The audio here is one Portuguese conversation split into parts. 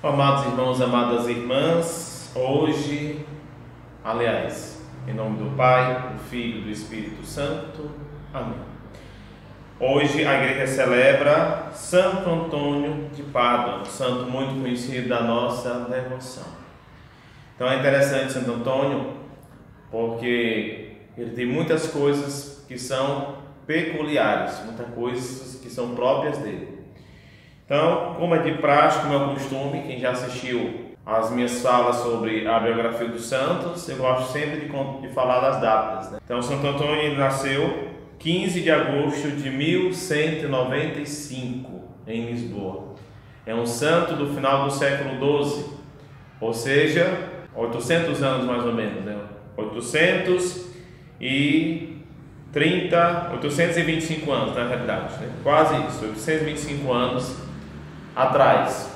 Amados irmãos, amadas irmãs, hoje, em nome do Pai, do Filho e do Espírito Santo, amém. Hoje a igreja celebra Santo Antônio de Pádua, um santo muito conhecido da nossa devoção. Então é interessante Santo Antônio, porque ele tem muitas coisas que são peculiares, muitas coisas que são próprias dele. Então, como é de praxe, como é o costume, quem já assistiu às minhas falas sobre a biografia dos santos, eu gosto sempre de falar das datas, né? Então, Santo Antônio ele nasceu 15 de agosto de 1195, em Lisboa. É um santo do final do século XII, ou seja, 800 anos mais ou menos, né? 825 anos, na realidade, né? Quase isso, 825 anos atrás.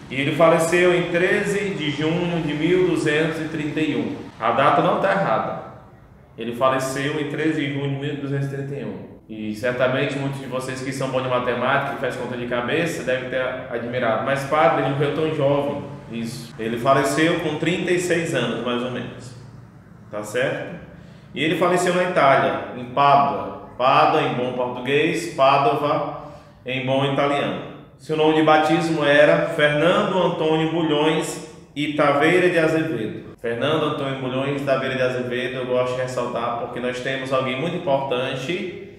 E ele faleceu em 13 de junho de 1231. A data não está errada. Ele faleceu em 13 de junho de 1231. E certamente muitos de vocês que são bons de matemática, que faz conta de cabeça, devem ter admirado. Mas padre, ele morreu tão jovem. Isso. Ele faleceu com 36 anos, mais ou menos. Tá certo? E ele faleceu na Itália, em Pádua. Pádua em bom português, Pádua em bom italiano. Seu nome de batismo era Fernando Antônio Bulhões e Taveira de Azevedo. Fernando Antônio Bulhões e Taveira de Azevedo, eu gosto de ressaltar porque nós temos alguém muito importante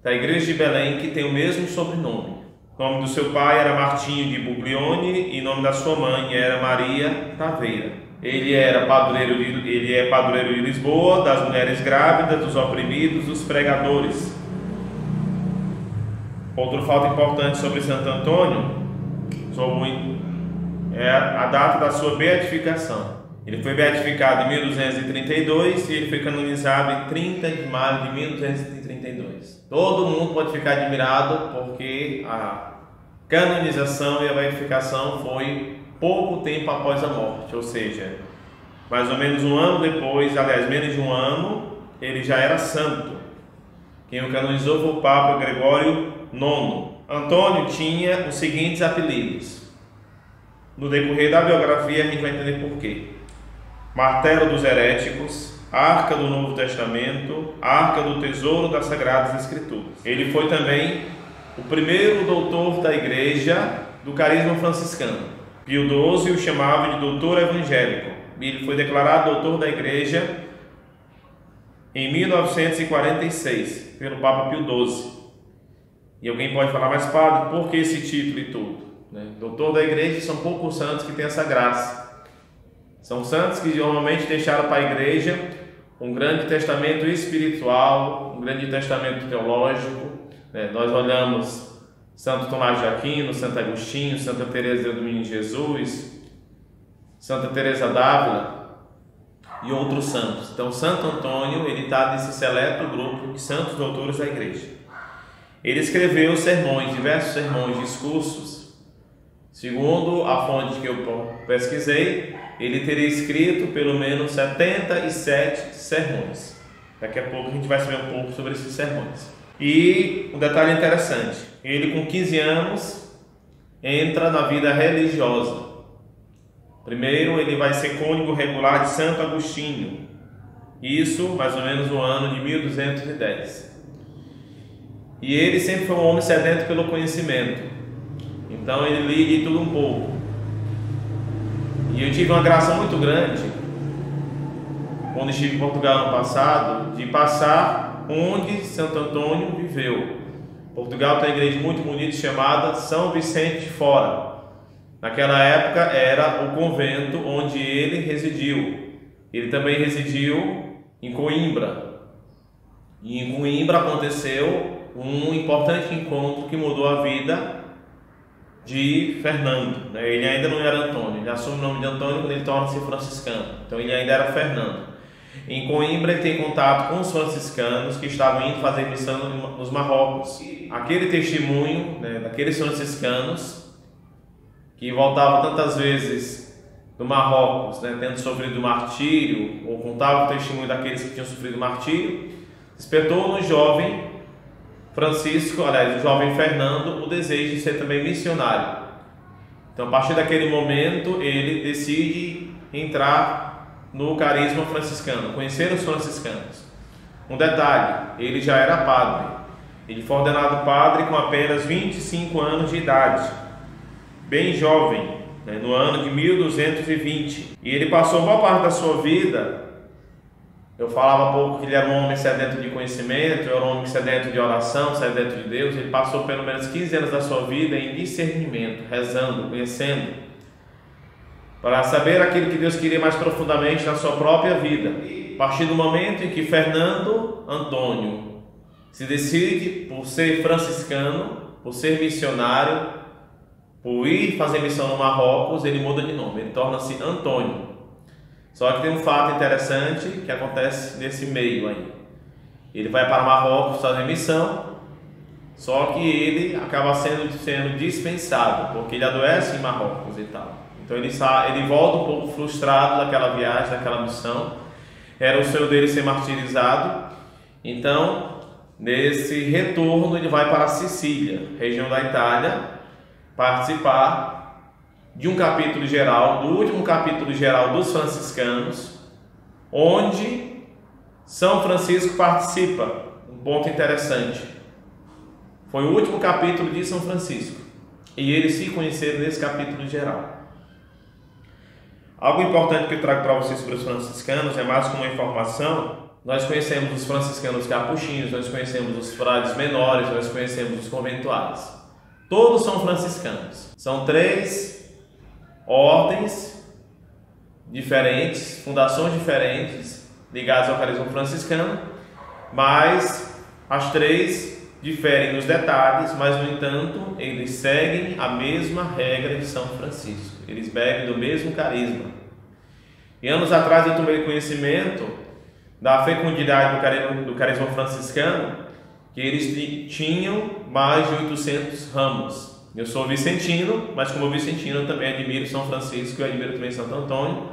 da igreja de Belém que tem o mesmo sobrenome. O nome do seu pai era Martinho de Buglione e o nome da sua mãe era Maria Taveira. Ele é padroeiro de Lisboa, das mulheres grávidas, dos oprimidos, dos pregadores. Outro fato importante sobre Santo Antônio é a data da sua beatificação. Ele foi beatificado em 1232 e ele foi canonizado em 30 de maio de 1232. Todo mundo pode ficar admirado porque a canonização e a beatificação foi pouco tempo após a morte, ou seja, mais ou menos um ano depois, aliás, menos de um ano, ele já era santo. Quem o canonizou foi o Papa Gregório IX. Antônio tinha os seguintes apelidos. No decorrer da biografia a gente vai entender por quê. Martelo dos Heréticos, Arca do Novo Testamento, Arca do Tesouro das Sagradas Escrituras. Ele foi também o primeiro doutor da igreja do carisma franciscano. Pio XII o chamava de doutor evangélico. Ele foi declarado doutor da igreja em 1946 pelo Papa Pio XII. E alguém pode falar, mas padre, por que esse título e tudo? Doutor da igreja são poucos santos que têm essa graça. São santos que normalmente deixaram para a igreja um grande testamento espiritual, um grande testamento teológico. Nós olhamos Santo Tomás de Aquino, Santo Agostinho, Santa Teresa do Menino Jesus, Santa Teresa d'Ávila e outros santos. Então Santo Antônio ele está nesse seleto grupo de santos doutores da igreja. Ele escreveu sermões, diversos sermões, discursos. Segundo a fonte que eu pesquisei, ele teria escrito pelo menos 77 sermões. Daqui a pouco a gente vai saber um pouco sobre esses sermões. E um detalhe interessante, ele com 15 anos entra na vida religiosa. Primeiro ele vai ser cônego regular de Santo Agostinho. Isso mais ou menos no ano de 1210. E ele sempre foi um homem sedento pelo conhecimento. Então ele lia de tudo um pouco. E eu tive uma graça muito grande, quando estive em Portugal no passado, de passar onde Santo Antônio viveu. Portugal tem uma igreja muito bonita chamada São Vicente de Fora. Naquela época era o convento onde ele residiu. Ele também residiu em Coimbra. E em Coimbra aconteceu um importante encontro que mudou a vida de Fernando. Ele ainda não era Antônio, ele assume o nome de Antônio quando ele torna-se franciscano, então ele ainda era Fernando. Em Coimbra ele tem contato com os franciscanos que estavam indo fazer missão nos Marrocos. Aquele testemunho daqueles franciscanos que voltavam tantas vezes do Marrocos, tendo sofrido martírio, ou contavam o testemunho daqueles que tinham sofrido martírio, despertou no jovem Francisco, aliás, o jovem Fernando, o desejo de ser também missionário. Então, a partir daquele momento, ele decide entrar no carisma franciscano, conhecer os franciscanos. Um detalhe, ele já era padre. Ele foi ordenado padre com apenas 25 anos de idade, bem jovem, né, no ano de 1220. E ele passou boa parte da sua vida, eu falava há pouco que ele era um homem sedento de conhecimento, era um homem sedento de oração, sedento de Deus. Ele passou pelo menos 15 anos da sua vida em discernimento, rezando, conhecendo, para saber aquilo que Deus queria mais profundamente na sua própria vida. A partir do momento em que Fernando Antônio se decide por ser franciscano, por ser missionário, por ir fazer missão no Marrocos, ele muda de nome, ele torna-se Antônio. Só que tem um fato interessante que acontece nesse meio aí. Ele vai para Marrocos fazer missão, só que ele acaba sendo dispensado, porque ele adoece em Marrocos e tal. Então ele volta um pouco frustrado daquela viagem, daquela missão. Era o sonho dele ser martirizado. Então, nesse retorno, ele vai para a Sicília, região da Itália, participar de um capítulo geral, do último capítulo geral dos franciscanos, onde São Francisco participa. Um ponto interessante. Foi o último capítulo de São Francisco. E eles se conheceram nesse capítulo geral. Algo importante que eu trago para vocês sobre os franciscanos é mais como uma informação. Nós conhecemos os franciscanos capuchinhos, nós conhecemos os frades menores, nós conhecemos os conventuais. Todos são franciscanos. São 3 ordens diferentes, fundações diferentes, ligadas ao carisma franciscano, mas as 3 diferem nos detalhes, mas no entanto eles seguem a mesma regra de São Francisco, eles bebem do mesmo carisma. E anos atrás eu tomei conhecimento da fecundidade do carisma franciscano, que eles tinham mais de 800 ramos. Eu sou vicentino, mas como vicentino eu também admiro São Francisco e admiro também Santo Antônio.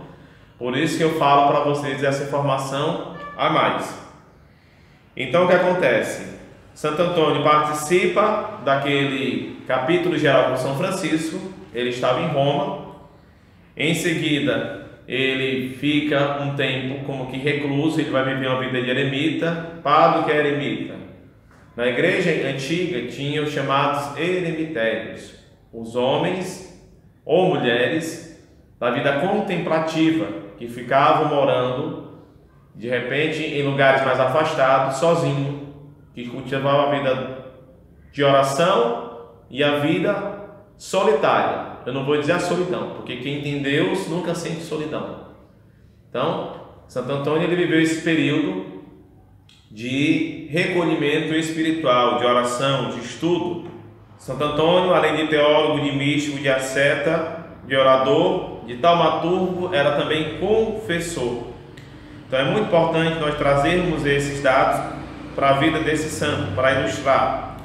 Por isso que eu falo para vocês essa informação a mais. Então o que acontece? Santo Antônio participa daquele capítulo geral com São Francisco. Ele estava em Roma. Em seguida ele fica um tempo como que recluso. Ele vai viver uma vida de eremita. Padre que é eremita. Na igreja antiga tinha os chamados eremitérios, os homens ou mulheres da vida contemplativa que ficavam morando de repente em lugares mais afastados, sozinho, que cultivavam a vida de oração e a vida solitária. Eu não vou dizer a solidão, porque quem tem Deus nunca sente solidão. Então, Santo Antônio ele viveu esse período de recolhimento espiritual, de oração, de estudo. Santo Antônio, além de teólogo, de místico, de asceta, de orador, de taumaturgo, era também confessor. Então é muito importante nós trazermos esses dados para a vida desse santo, para ilustrar.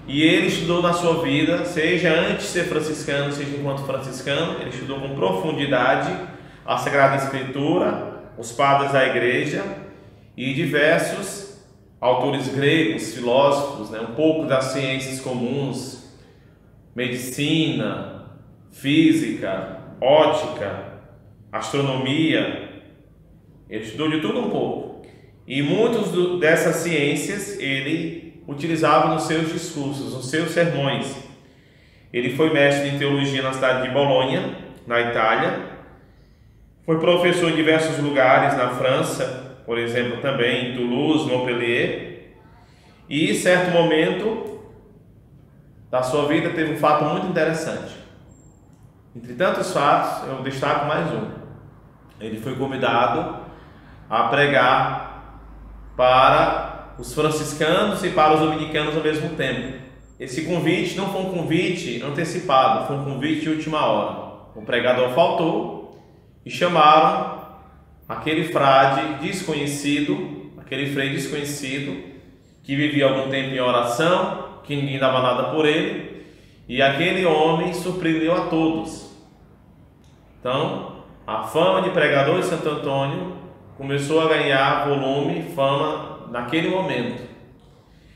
E ele estudou na sua vida, seja antes de ser franciscano, seja enquanto franciscano, ele estudou com profundidade a Sagrada Escritura, os padres da igreja e diversos autores gregos, filósofos, um pouco das ciências comuns, medicina, física, ótica, astronomia. Ele estudou de tudo um pouco. E muitas dessas ciências ele utilizava nos seus discursos, nos seus sermões. Ele foi mestre em teologia na cidade de Bolonha, na Itália. Foi professor em diversos lugares na França, por exemplo, também em Toulouse, Montpellier. E em certo momento da sua vida teve um fato muito interessante. Entre tantos fatos, eu destaco mais um. Ele foi convidado a pregar para os franciscanos e para os dominicanos ao mesmo tempo. Esse convite não foi um convite antecipado, foi um convite de última hora. O pregador faltou e chamaram aquele frade desconhecido, aquele frei desconhecido, que vivia algum tempo em oração, que ninguém dava nada por ele, e aquele homem surpreendeu a todos. Então, a fama de pregador de Santo Antônio começou a ganhar volume e fama naquele momento.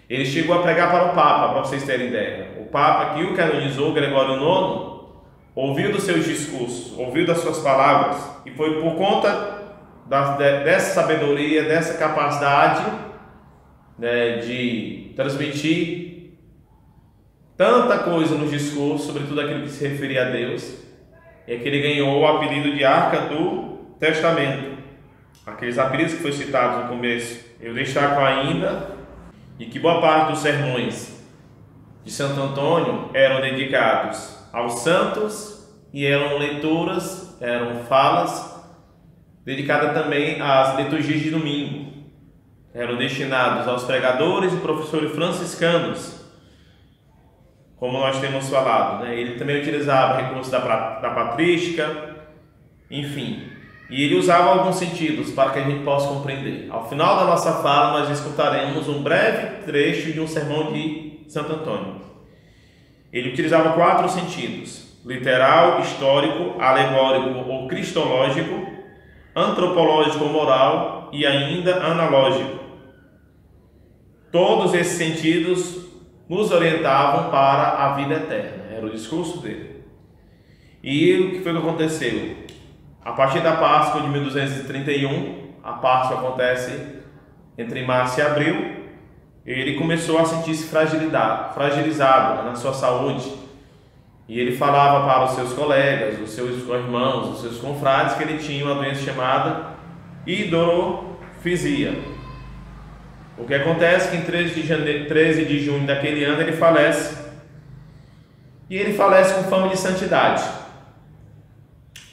Ele chegou a pregar para o Papa, para vocês terem ideia. O Papa que o canonizou, Gregório IX, ouviu dos seus discursos, ouviu das suas palavras, e foi por conta dessa sabedoria, dessa capacidade, né, de transmitir tanta coisa nos discursos, sobretudo aquilo que se referia a Deus, é que ele ganhou o apelido de Arca do Testamento. Aqueles apelidos que foram citados no começo, eu destaco ainda, e que boa parte dos sermões de Santo Antônio eram dedicados aos santos e eram leituras, eram falas dedicadas também às liturgias de domingo. Eram destinados aos pregadores e professores franciscanos, como nós temos falado, né? Ele também utilizava recursos da patrística, enfim. E ele usava alguns sentidos para que a gente possa compreender. Ao final da nossa fala, nós escutaremos um breve trecho de um sermão de Santo Antônio. Ele utilizava 4 sentidos: literal, histórico, alegórico ou cristológico, antropológico ou moral e ainda analógico. Todos esses sentidos nos orientavam para a vida eterna. Era o discurso dele. E o que foi que aconteceu? A partir da Páscoa de 1231, a Páscoa acontece entre março e abril, ele começou a sentir-se fragilizado na sua saúde. E ele falava para os seus colegas, os seus irmãos, os seus confrades, que ele tinha uma doença chamada hidrofisia. O que acontece é que em 13 de junho daquele ano ele falece. E ele falece com fama de santidade.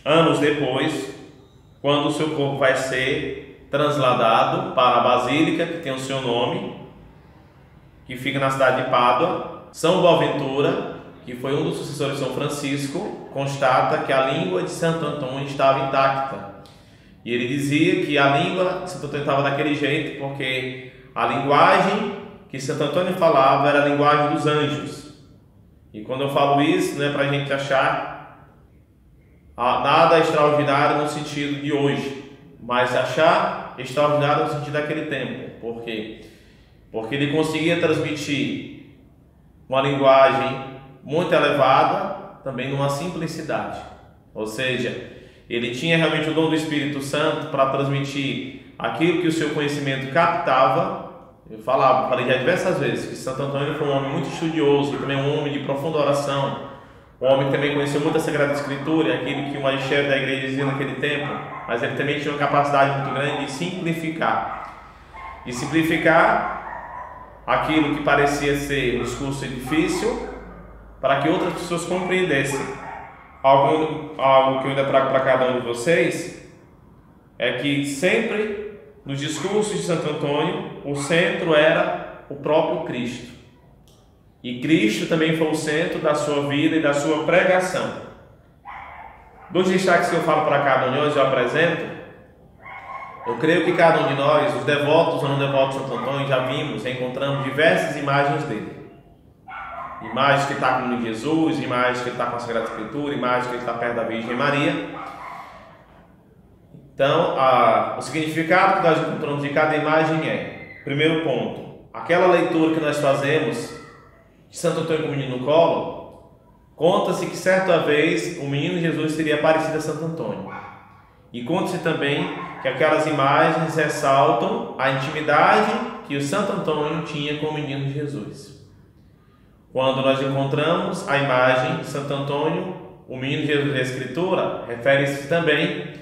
Anos depois, quando o seu corpo vai ser transladado para a Basílica, que tem o seu nome, que fica na cidade de Pádua, São Boaventura, que foi um dos sucessores de São Francisco, constata que a língua de Santo Antônio estava intacta. E ele dizia que a língua de Santo Antônio estava daquele jeito porque a linguagem que Santo Antônio falava era a linguagem dos anjos. E quando eu falo isso, não é para a gente achar nada extraordinário no sentido de hoje, mas achar extraordinário no sentido daquele tempo. Por quê? Porque ele conseguia transmitir uma linguagem muito elevada, também numa simplicidade. Ou seja, ele tinha realmente o dom do Espírito Santo para transmitir aquilo que o seu conhecimento captava. Eu falei já diversas vezes que Santo Antônio foi um homem muito estudioso, também um homem de profunda oração, um homem que também conheceu muito a Sagrada Escritura, aquilo que o magistério da igreja dizia naquele tempo, mas ele também tinha uma capacidade muito grande de simplificar aquilo que parecia ser um discurso difícil, para que outras pessoas compreendessem. Algo que eu ainda trago para cada um de vocês é que sempre nos discursos de Santo Antônio o centro era o próprio Cristo, e Cristo também foi o centro da sua vida e da sua pregação. Dos destaques que eu falo para cada um de nós, eu apresento. Eu creio que cada um de nós, os devotos ou não devotos de Santo Antônio, já vimos, encontramos diversas imagens dele. Imagens que ele está com Jesus, imagens que ele está com a Sagrada Escritura, imagens que ele está perto da Virgem Maria. Então, o significado que nós encontramos de cada imagem é: primeiro ponto, aquela leitura que nós fazemos de Santo Antônio com o menino no colo, conta-se que certa vez o menino Jesus seria parecido a Santo Antônio. E conta-se também que aquelas imagens ressaltam a intimidade que o Santo Antônio tinha com o menino Jesus. Quando nós encontramos a imagem de Santo Antônio, o menino Jesus da Escritura, refere-se também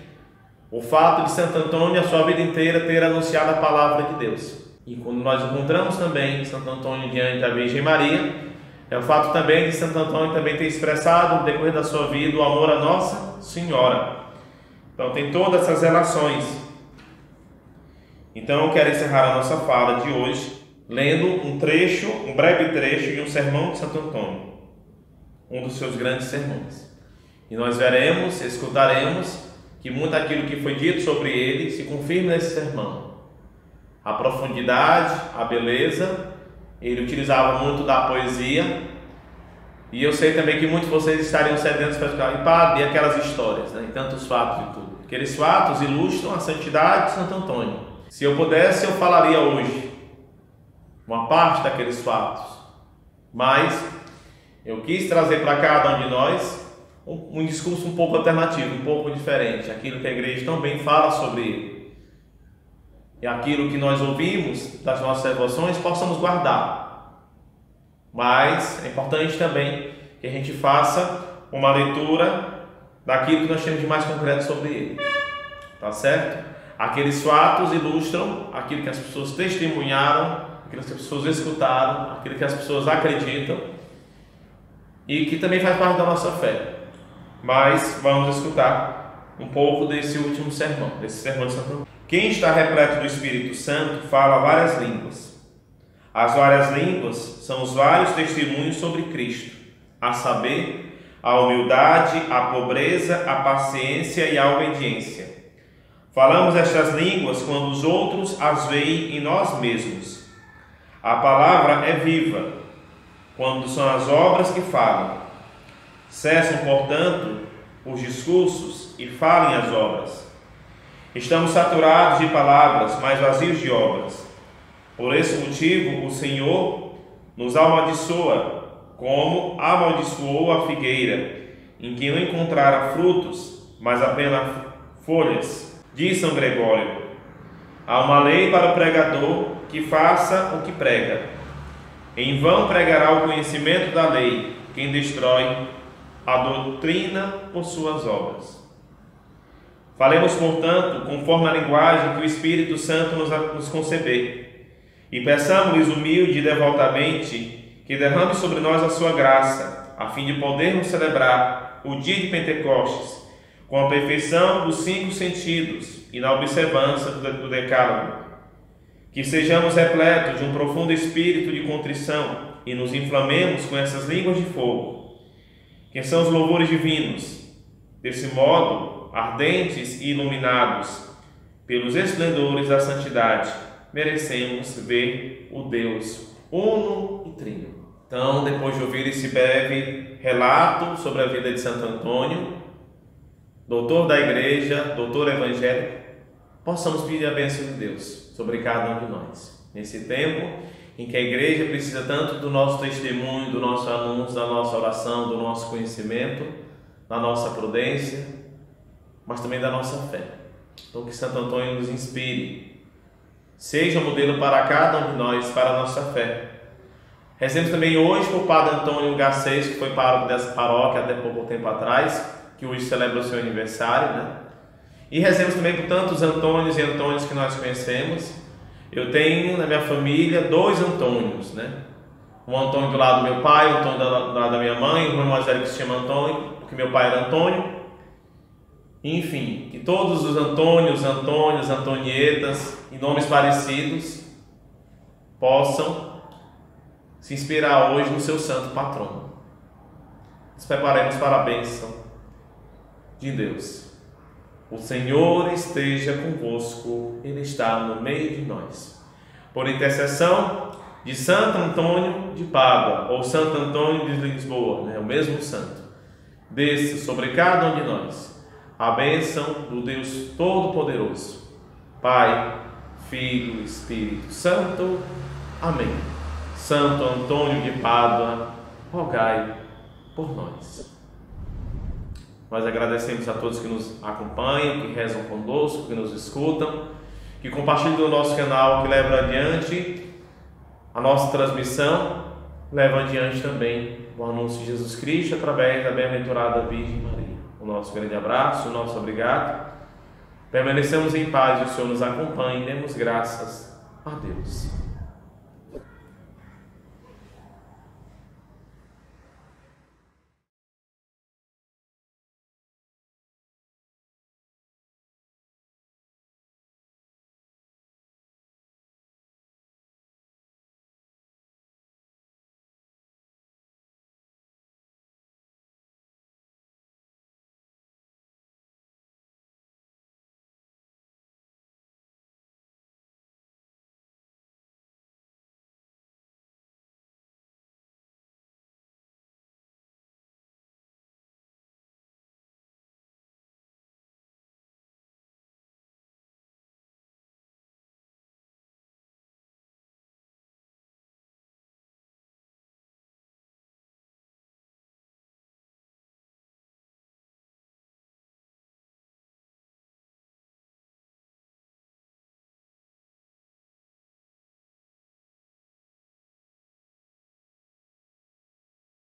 o fato de Santo Antônio, a sua vida inteira, ter anunciado a palavra de Deus. E quando nós encontramos também Santo Antônio diante da Virgem Maria, é o fato também de Santo Antônio também ter expressado no decorrer da sua vida o amor a Nossa Senhora. Então tem todas essas relações. Então eu quero encerrar a nossa fala de hoje lendo um breve trecho de um sermão de Santo Antônio, um dos seus grandes sermões. E nós escutaremos que muito daquilo que foi dito sobre ele se confirma nesse sermão. A profundidade, a beleza, ele utilizava muito da poesia, e eu sei também que muitos de vocês estariam sedentos para ficar e padre, e aquelas histórias, né? E tantos fatos e tudo. Aqueles fatos ilustram a santidade de Santo Antônio. Se eu pudesse, eu falaria hoje uma parte daqueles fatos, mas eu quis trazer para cada um de nós um discurso um pouco alternativo, um pouco diferente, aquilo que a igreja também fala sobre ele. E aquilo que nós ouvimos das nossas devoções possamos guardar. Mas é importante também que a gente faça uma leitura daquilo que nós temos de mais concreto sobre ele. Tá certo? Aqueles fatos ilustram aquilo que as pessoas testemunharam, aquilo que as pessoas escutaram, aquilo que as pessoas acreditam e que também faz parte da nossa fé. Mas vamos escutar um pouco desse último sermão, desse sermão de Santo Antônio. Quem está repleto do Espírito Santo fala várias línguas. As várias línguas são os vários testemunhos sobre Cristo, a saber, a humildade, a pobreza, a paciência e a obediência. Falamos estas línguas quando os outros as veem em nós mesmos. A palavra é viva, quando são as obras que falam. Cessam, portanto, os discursos e falem as obras. Estamos saturados de palavras, mas vazios de obras. Por esse motivo, o Senhor nos amaldiçoa, como amaldiçoou a figueira, em que não encontrara frutos, mas apenas folhas. Diz São Gregório: há uma lei para o pregador que faça o que prega. Em vão pregará o conhecimento da lei quem destrói a doutrina por suas obras. Falemos, portanto, conforme a linguagem que o Espírito Santo nos conceber, e peçamos-lhes humilde e devotamente que derrame sobre nós a sua graça, a fim de podermos celebrar o dia de Pentecostes com a perfeição dos 5 sentidos e na observância do decálogo. Que sejamos repletos de um profundo espírito de contrição e nos inflamemos com essas línguas de fogo, que são os louvores divinos. Desse modo, ardentes e iluminados pelos esplendores da santidade, merecemos ver o Deus uno e trino. Então, depois de ouvir esse breve relato sobre a vida de Santo Antônio, doutor da igreja, doutor evangélico, possamos pedir a bênção de Deus sobre cada um de nós. Nesse tempo em que a igreja precisa tanto do nosso testemunho, do nosso anúncio, da nossa oração, do nosso conhecimento, da nossa prudência, mas também da nossa fé. Então que Santo Antônio nos inspire, seja um modelo para cada um de nós, para a nossa fé. Rezemos também hoje por Padre Antônio Garcês, que foi pároco dessa paróquia até pouco tempo atrás, que hoje celebra o seu aniversário, né? E rezemos também por tantos Antônios e Antônios que nós conhecemos. Eu tenho na minha família 2 Antônios, né? Um Antônio do lado do meu pai, um Antônio do lado da minha mãe, um irmão mais velho que se chama Antônio, porque meu pai era Antônio. Enfim, que todos os Antônios, Antonietas e nomes parecidos possam se inspirar hoje no seu santo patrono. Nos preparemos para a bênção de Deus. O Senhor esteja convosco, Ele está no meio de nós. Por intercessão de Santo Antônio de Pádua, ou Santo Antônio de Lisboa, né? O mesmo santo, desça sobre cada um de nós a bênção do Deus Todo-Poderoso, Pai, Filho e Espírito Santo. Amém. Santo Antônio de Pádua, rogai por nós. Nós agradecemos a todos que nos acompanham, que rezam conosco, que nos escutam, que compartilham o nosso canal, que levam adiante a nossa transmissão, levam adiante também o anúncio de Jesus Cristo através da bem-aventurada Virgem Maria. O nosso grande abraço, o nosso obrigado. Permanecemos em paz e o Senhor nos acompanhe. Demos graças a Deus.